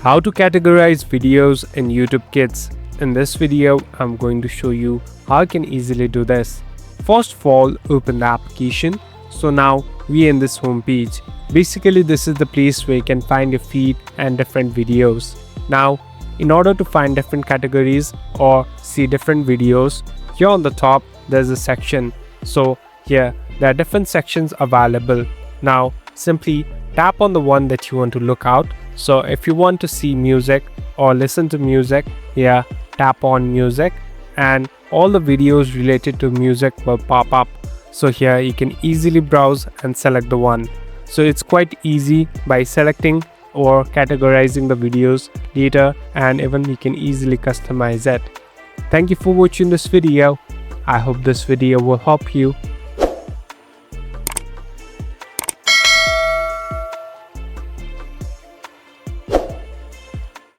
How to categorize videos in YouTube Kids. In this video, I'm going to show you how you can easily do this. First of all, open the application. So now we're in this home page. Basically, this is the place where you can find your feed and different videos. Now, in order to find different categories or see different videos, here on the top, there's a section. So here, there are different sections available. Now, simply tap on the one that you want to look out. So if you want to see music or listen to music, here tap on music and all the videos related to music will pop up. So here you can easily browse and select the one. So it's quite easy by selecting or categorizing the videos later, and even you can easily customize it. Thank you for watching this video. I hope this video will help you.